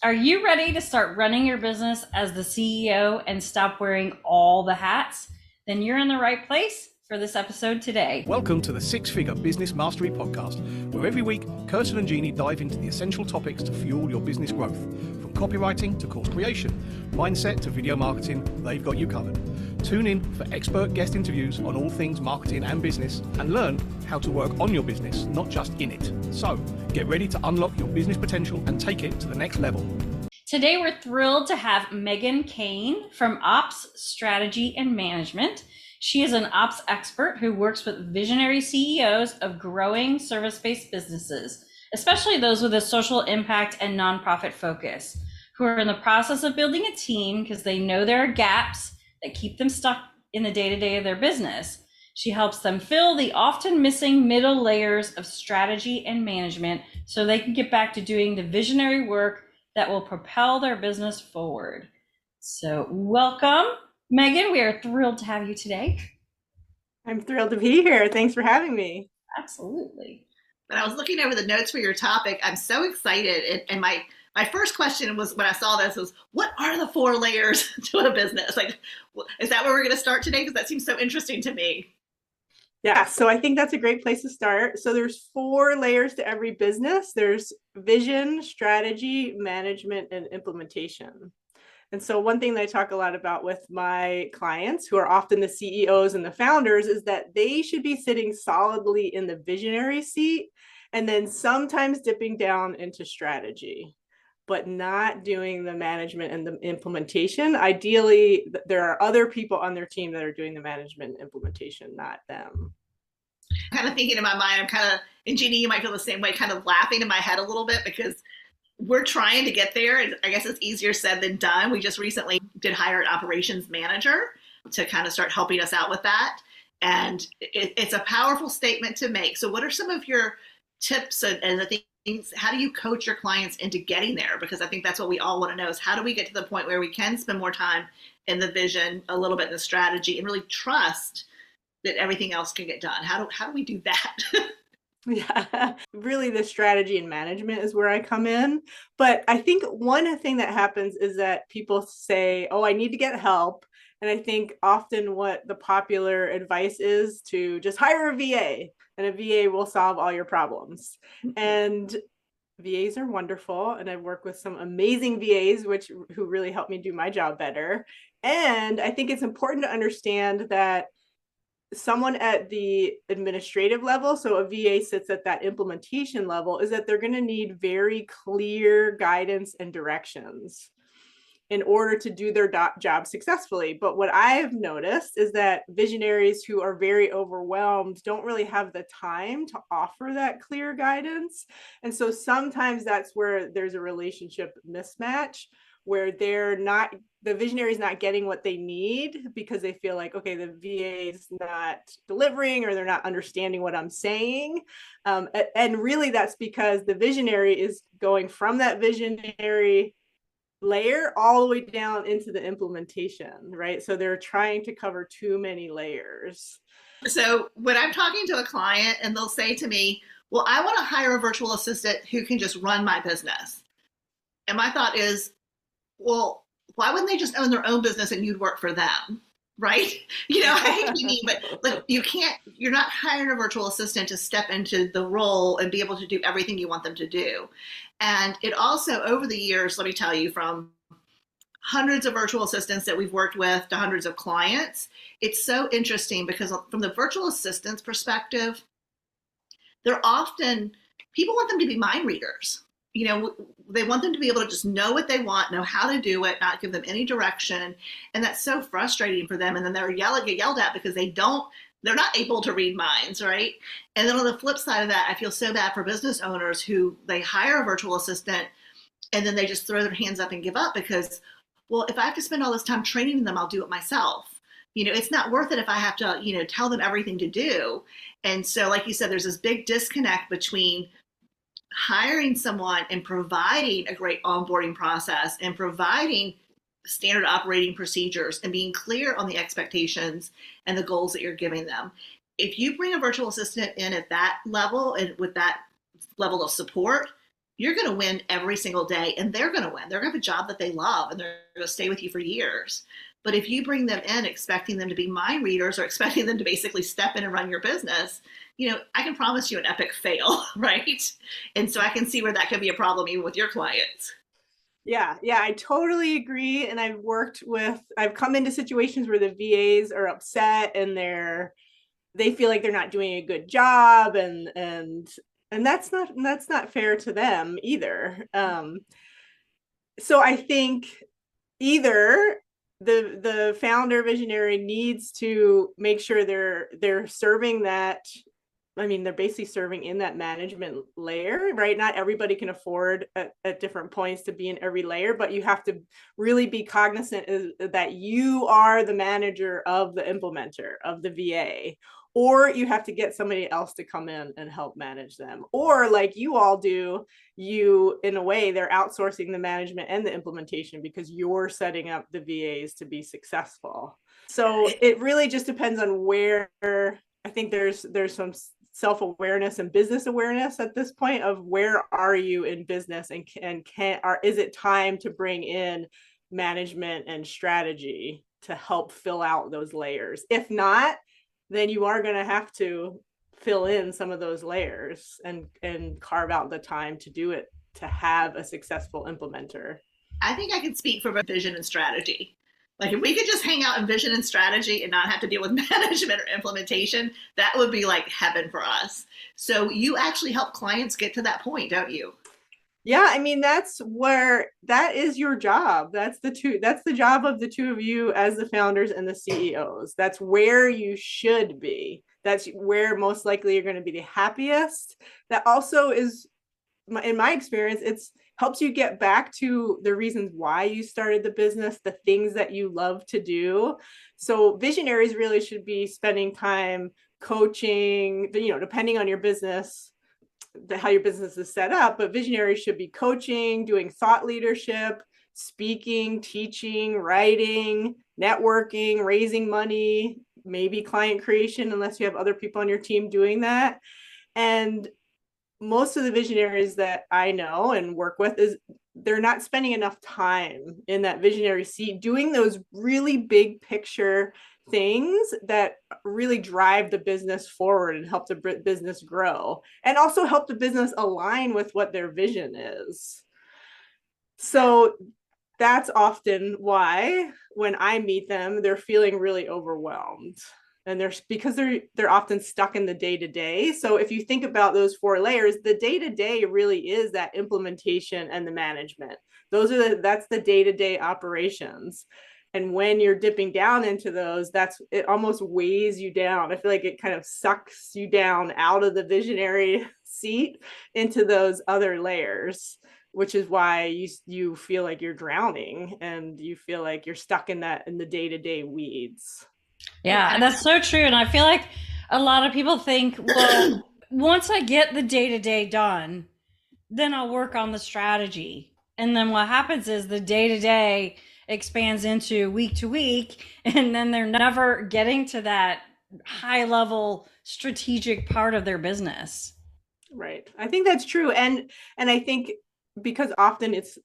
Are you ready to start running your business as the CEO and stop wearing all the hats? Then you're in the right place for this episode today. Welcome to the Six Figure Business Mastery Podcast, where every week Kirsten and Jeannie dive into the essential topics to fuel your business growth. From copywriting to course creation, mindset to video marketing, they've got you covered. Tune in for expert guest interviews on all things marketing and business, and learn how to work on your business, not just in it. So, get ready to unlock your business potential and take it to the next level. Today, we're thrilled to have Megan Kane from Ops Strategy and Management. She is an ops expert who works with visionary CEOs of growing service-based businesses, especially those with a social impact and nonprofit focus, who are in the process of building a team because they know there are gaps that keep them stuck in the day-to-day of their business. She helps them fill the often missing middle layers of strategy and management so they can get back to doing the visionary work that will propel their business forward. So welcome, Megan. We are thrilled to have you today. I'm thrilled to be here. Thanks for having me. Absolutely. When I was looking over the notes for your topic, I'm so excited. And my first question was, when I saw this, was what are the 4 layers to a business? Like, is that where we're going to start today? Because that seems so interesting to me. Yeah, so I think that's a great place to start. So there's 4 layers to every business. There's vision, strategy, management, and implementation. And so one thing that I talk a lot about with my clients, who are often the CEOs and the founders, is that they should be sitting solidly in the visionary seat and then sometimes dipping down into strategy, but not doing the management and the implementation. Ideally, there are other people on their team that are doing the management and implementation, not them. Kind of thinking in my mind, and Jeannie, you might feel the same way, kind of laughing in my head a little bit because we're trying to get there. And I guess it's easier said than done. We just recently did hire an operations manager to kind of start helping us out with that. And it's a powerful statement to make. So what are some of your tips and the things, how do you coach your clients into getting there? Because I think that's what we all want to know is how do we get to the point where we can spend more time in the vision, a little bit in the strategy, and really trust that everything else can get done? How do we do that? Yeah, really the strategy and management is where I come in. But I think one thing that happens is that people say, oh, I need to get help. And I think often what the popular advice is to just hire a VA and a VA will solve all your problems. And VAs are wonderful. And I've worked with some amazing VAs, who really helped me do my job better. And I think it's important to understand that someone at the administrative level, so a VA sits at that implementation level, is that they're going to need very clear guidance and directions in order to do their job successfully. But what I've noticed is that visionaries who are very overwhelmed don't really have the time to offer that clear guidance. And so sometimes that's where there's a relationship mismatch, where the visionary is not getting what they need because they feel like, okay, the VA is not delivering or they're not understanding what I'm saying. And really that's because the visionary is going from that visionary layer all the way down into the implementation, right? So they're trying to cover too many layers. So when I'm talking to a client and they'll say to me, well, I want to hire a virtual assistant who can just run my business. And my thought is, well, why wouldn't they just own their own business and you'd work for them? Right? I hate to be mean, but you're not hiring a virtual assistant to step into the role and be able to do everything you want them to do. And it also, over the years, let me tell you, from hundreds of virtual assistants that we've worked with to hundreds of clients, it's so interesting because from the virtual assistant's perspective, people want them to be mind readers. They want them to be able to just know what they want, know how to do it, not give them any direction. And that's so frustrating for them. And then get yelled at because they're not able to read minds, right? And then on the flip side of that, I feel so bad for business owners who they hire a virtual assistant and then they just throw their hands up and give up because, well, if I have to spend all this time training them, I'll do it myself. It's not worth it if I have to, tell them everything to do. And so, like you said, there's this big disconnect between hiring someone and providing a great onboarding process and providing standard operating procedures and being clear on the expectations and the goals that you're giving them. If you bring a virtual assistant in at that level and with that level of support, you're going to win every single day, and they're going to win. They're going to have a job that they love, and they're going to stay with you for years. But if you bring them in expecting them to be mind readers or expecting them to basically step in and run your business, I can promise you an epic fail, right? And so I can see where that could be a problem even with your clients. Yeah, I totally agree. And I've come into situations where the VAs are upset and they feel like they're not doing a good job, and that's not fair to them either. So I think either the founder visionary needs to make sure they're serving that. I mean, they're basically serving in that management layer, right? Not everybody can afford at different points to be in every layer, but you have to really be cognizant that you are the manager of the implementer, of the VA, or you have to get somebody else to come in and help manage them. Or like you all do, in a way, they're outsourcing the management and the implementation because you're setting up the VAs to be successful. So it really just depends on where. I think there's some self-awareness and business awareness at this point of where are you in business, and is it time to bring in management and strategy to help fill out those layers? If not, then you are going to have to fill in some of those layers and carve out the time to do it, to have a successful implementer. I think I can speak for vision and strategy. Like if we could just hang out in vision and strategy and not have to deal with management or implementation, that would be like heaven for us. So you actually help clients get to that point, don't you? Yeah, I mean, that is your job. That's the job of the two of you as the founders and the CEOs. That's where you should be. That's where most likely you're going to be the happiest. That also is, in my experience, it's helps you get back to the reasons why you started the business, the things that you love to do. So visionaries really should be spending time coaching, depending on your business, how your business is set up, but visionaries should be coaching, doing thought leadership, speaking, teaching, writing, networking, raising money, maybe client creation, unless you have other people on your team doing that. And most of the visionaries that I know and work with they're not spending enough time in that visionary seat doing those really big picture things that really drive the business forward and help the business grow, and also help the business align with what their vision is. So that's often why when I meet them, they're feeling really overwhelmed. And because they're often stuck in the day-to-day. So if you think about those 4 layers, the day-to-day really is that implementation and the management. That's the day-to-day operations. And when you're dipping down into those, it almost weighs you down. I feel like it kind of sucks you down out of the visionary seat into those other layers, which is why you feel like you're drowning and you feel like you're stuck in the day-to-day weeds. Yeah, that's so true. And I feel like a lot of people think, well, once I get the day-to-day done, then I'll work on the strategy. And then what happens is the day-to-day expands into week to week, and then they're never getting to that high level strategic part of their business. Right. I think that's true. And I think because often it's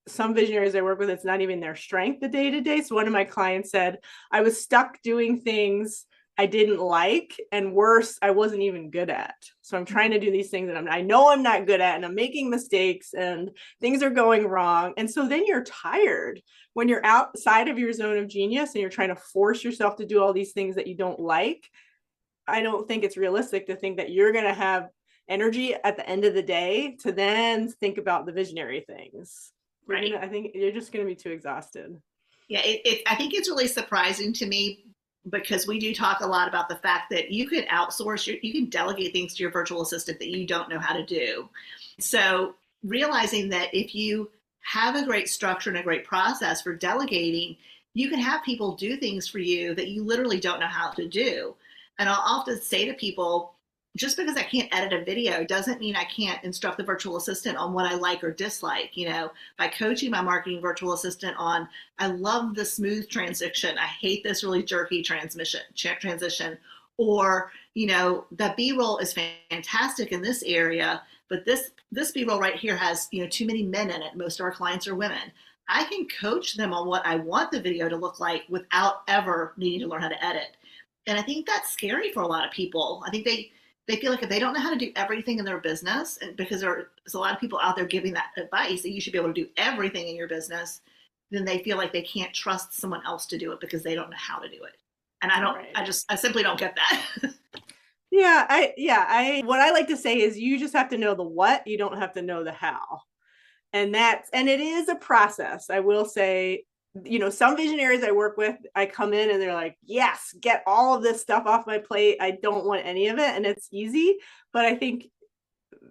some visionaries I work with, it's not even their strength the day-to-day. So one of my clients said, I was stuck doing things I didn't like, and worse, I wasn't even good at. So I'm trying to do these things that I know I'm not good at, and I'm making mistakes and things are going wrong. And so then you're tired when you're outside of your zone of genius and you're trying to force yourself to do all these things that you don't like. I don't think it's realistic to think that you're going to have energy at the end of the day to then think about the visionary things. Right. I think you're just going to be too exhausted. Yeah, I think it's really surprising to me, because we do talk a lot about the fact that you can outsource, you can delegate things to your virtual assistant that you don't know how to do. So realizing that if you have a great structure and a great process for delegating, you can have people do things for you that you literally don't know how to do. And I'll often say to people, just because I can't edit a video doesn't mean I can't instruct the virtual assistant on what I like or dislike. By coaching my marketing virtual assistant on, I love the smooth transition, I hate this really jerky transition, or the B-roll is fantastic in this area, but this B-roll right here has, too many men in it. Most of our clients are women. I can coach them on what I want the video to look like without ever needing to learn how to edit. And I think that's scary for a lot of people. I think they feel like if they don't know how to do everything in their business, and because there's a lot of people out there giving that advice that you should be able to do everything in your business, then they feel like they can't trust someone else to do it because they don't know how to do it. And I simply don't get that. What I like to say is you just have to know the what, you don't have to know the how. And it is a process. I will say, some visionaries I work with, I come in and they're like, yes, get all of this stuff off my plate. I don't want any of it. And it's easy. But I think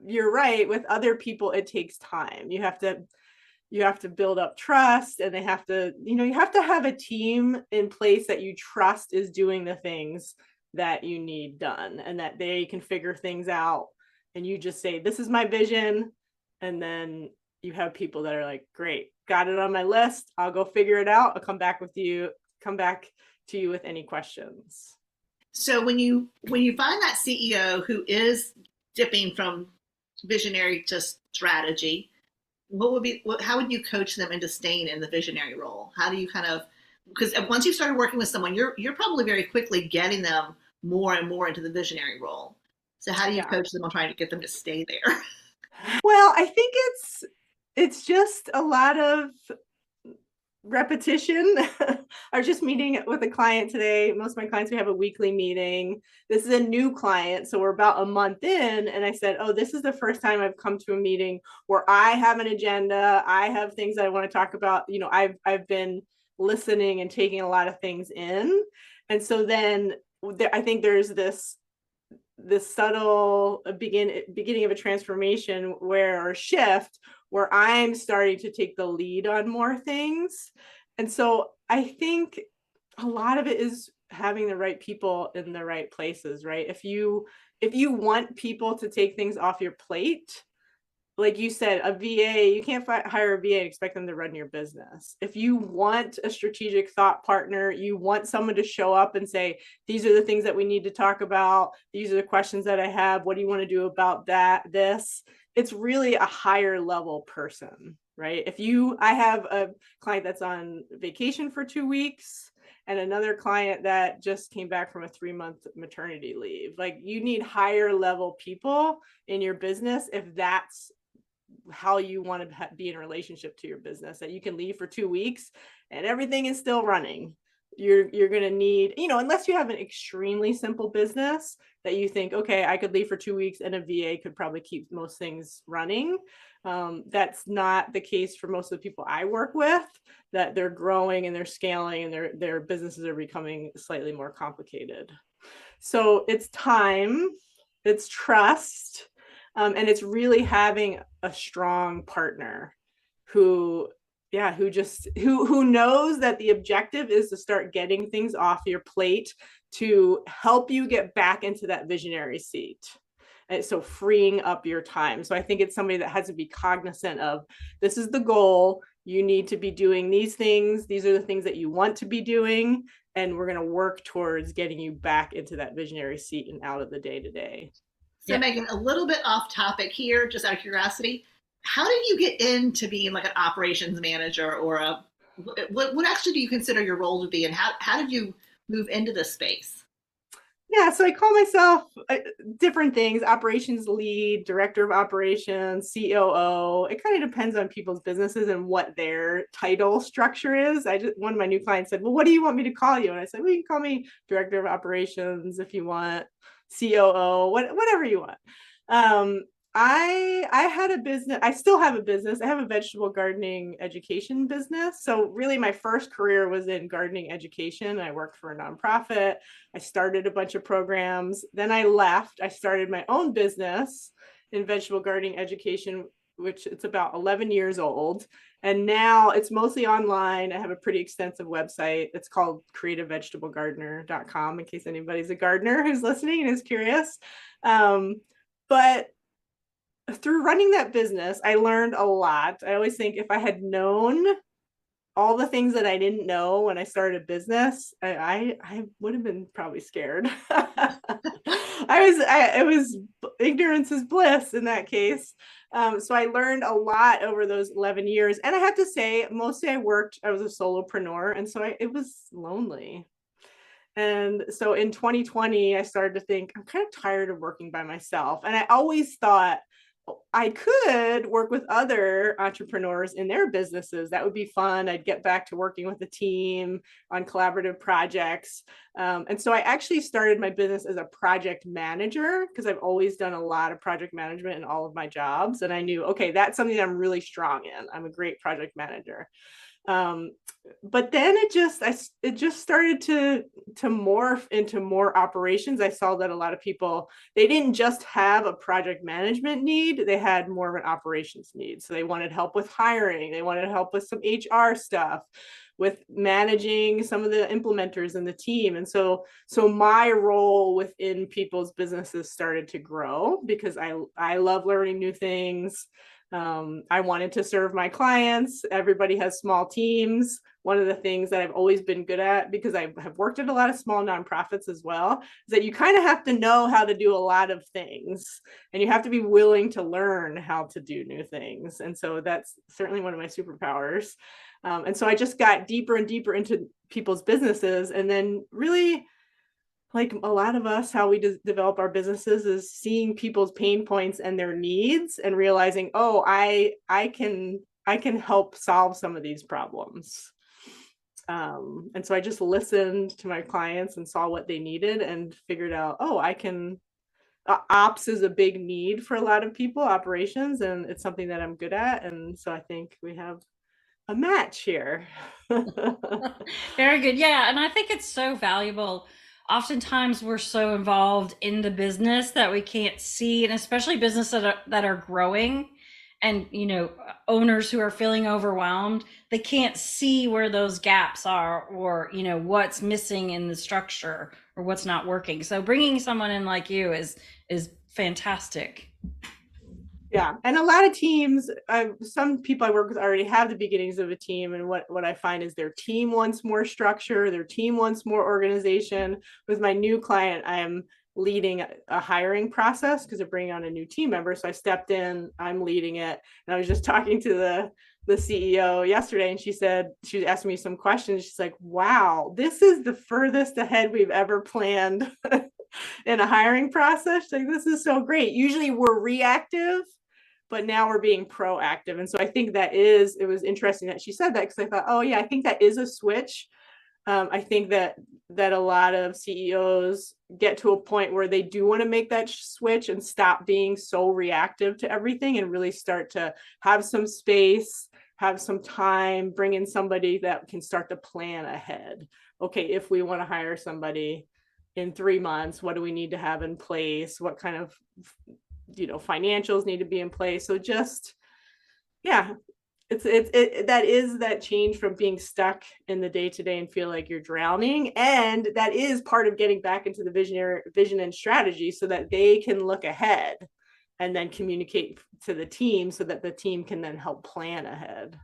you're right. With other people, it takes time. You have to build up trust, and you have to have a team in place that you trust is doing the things that you need done, and that they can figure things out. And you just say, this is my vision. And then you have people that are like, great, got it on my list. I'll go figure it out. I'll come back to you with any questions. So when you find that CEO who is dipping from visionary to strategy, how would you coach them into staying in the visionary role? How do you because once you started working with someone, you're probably very quickly getting them more and more into the visionary role. So how do you coach them on trying to get them to stay there? Well, I think it's just a lot of repetition. I was just meeting with a client today. Most of my clients, we have a weekly meeting. This is a new client, so we're about a month in, and I said, oh, this is the first time I've come to a meeting where I have an agenda. I have things I want to talk about. I've been listening and taking a lot of things in. And so then I think there's this subtle beginning of a transformation or shift where I'm starting to take the lead on more things. And so I think a lot of it is having the right people in the right places, right? If you want people to take things off your plate, like you said, a VA, you can't hire a VA and expect them to run your business. If you want a strategic thought partner, you want someone to show up and say, these are the things that we need to talk about. These are the questions that I have. What do you want to do about this? It's really a higher level person, right? I have a client that's on vacation for 2 weeks and another client that just came back from a 3-month maternity leave. Like, you need higher level people in your business if that's how you want to be in a relationship to your business, that you can leave for 2 weeks and everything is still running. You're going to need, unless you have an extremely simple business that you think, okay, I could leave for 2 weeks and a VA could probably keep most things running. That's not the case for most of the people I work with, that they're growing and they're scaling and their businesses are becoming slightly more complicated. So it's time, it's trust, and it's really having a strong partner who knows that the objective is to start getting things off your plate to help you get back into that visionary seat. And so freeing up your time. So I think it's somebody that has to be cognizant of, this is the goal. You need to be doing these things. These are the things that you want to be doing. And we're going to work towards getting you back into that visionary seat and out of the day-to-day. So Megan, a little bit off topic here, just out of curiosity, how did you get into being like an operations manager, or what actually do you consider your role to be, and how did you move into this space? Yeah, so I call myself different things: operations lead, director of operations, COO. It kind of depends on people's businesses and what their title structure is. One of my new clients said, well, what do you want me to call you? And I said, well, you can call me director of operations if you want, COO, whatever you want. I had a business. I still have a business. I have a vegetable gardening education business. So really my first career was in gardening education. I worked for a nonprofit. I started a bunch of programs. Then I left. I started my own business in vegetable gardening education, which it's about 11 years old. And now it's mostly online. I have a pretty extensive website. It's called creativevegetablegardener.com, in case anybody's a gardener who's listening and is curious. But through running that business, I learned a lot. I always think if I had known all the things that I didn't know when I started a business, I would have been probably scared. It was ignorance is bliss in that case. So I learned a lot over those 11 years. And I have to say, mostly I was a solopreneur. And so it was lonely. And so in 2020, I started to think, I'm kind of tired of working by myself. And I always thought I could work with other entrepreneurs in their businesses. That would be fun. I'd get back to working with a team on collaborative projects. And so I actually started my business as a project manager because I've always done a lot of project management in all of my jobs. And I knew, okay, that's something that I'm really strong in. I'm a great project manager. But then it just started to morph into more operations. I saw that a lot of people, they didn't just have a project management need, they had more of an operations need. So they wanted help with hiring, they wanted help with some HR stuff, with managing some of the implementers in the team. And so my role within people's businesses started to grow because I love learning new things. I wanted to serve my clients. Everybody has small teams. One of the things that I've always been good at, because I have worked at a lot of small nonprofits as well, is that you kind of have to know how to do a lot of things, and you have to be willing to learn how to do new things. And so that's certainly one of my superpowers. And so I just got deeper and deeper into people's businesses, and then really, like a lot of us, how we develop our businesses is seeing people's pain points and their needs and realizing, oh, I can help solve some of these problems. And so I just listened to my clients and saw what they needed and figured out, oh, ops is a big need for a lot of people, operations, and it's something that I'm good at. And so I think we have a match here. Very good. Yeah. And I think it's so valuable. Oftentimes we're so involved in the business that we can't see, and especially businesses that are growing, and owners who are feeling overwhelmed, they can't see where those gaps are, or what's missing in the structure or what's not working. So bringing someone in like you is fantastic. Yeah. And a lot of teams, some people I work with already have the beginnings of a team. And what I find is their team wants more structure, their team wants more organization. With my new client, I am leading a hiring process because they're bringing on a new team member. So I stepped in, I'm leading it. And I was just talking to the CEO yesterday, and she was asking me some questions. She's like, wow, this is the furthest ahead we've ever planned in a hiring process. Like, this is so great. Usually we're reactive, but now we're being proactive. And so I think it was interesting that she said that, because I thought, oh yeah, I think that is a switch. I think that a lot of CEOs get to a point where they do want to make that switch and stop being so reactive to everything and really start to have some space, have some time, bring in somebody that can start to plan ahead. Okay, if we want to hire somebody in 3 months, what do we need to have in place? What kind of financials need to be in place? So just, yeah, that is that change from being stuck in the day-to-day and feel like you're drowning. And that is part of getting back into the vision and strategy, so that they can look ahead and then communicate to the team so that the team can then help plan ahead.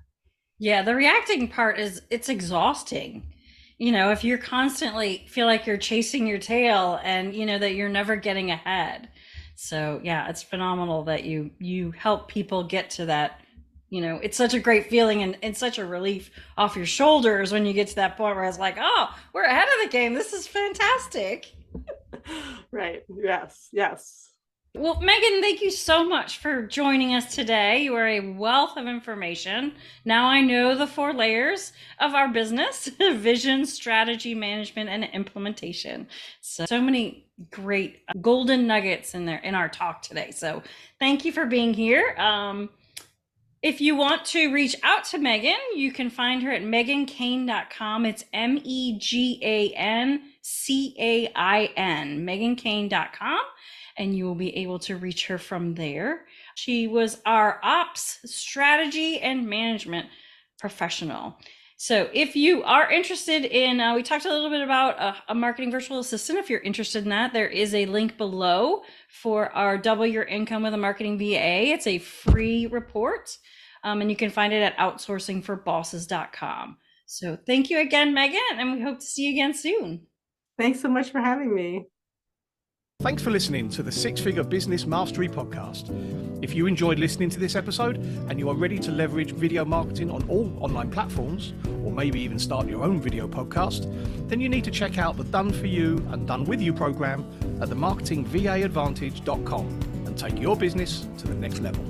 Yeah, the reacting part it's exhausting. If you're constantly feel like you're chasing your tail and that you're never getting ahead. So yeah, it's phenomenal that you help people get to that. It's such a great feeling and such a relief off your shoulders when you get to that point where it's like, oh, we're ahead of the game. This is fantastic. Right. Yes. Well, Megan, thank you so much for joining us today. You are a wealth of information. Now I know the 4 layers of our business: vision, strategy, management, and implementation. So many great golden nuggets in our talk today. So thank you for being here. If you want to reach out to Megan, you can find her at megankane.com. It's MEGANCAIN, megankane.com. And you will be able to reach her from there. She was our ops strategy and management professional. So if you are interested in, we talked a little bit about a marketing virtual assistant. If you're interested in that, there is a link below for our Double Your Income with a Marketing VA. It's a free report, and you can find it at outsourcingforbosses.com. So thank you again, Megan, and we hope to see you again soon. Thanks so much for having me. Thanks for listening to the Six Figure Business Mastery Podcast. If you enjoyed listening to this episode and you are ready to leverage video marketing on all online platforms, or maybe even start your own video podcast, then you need to check out the Done For You and Done With You program at themarketingvaadvantage.com and take your business to the next level.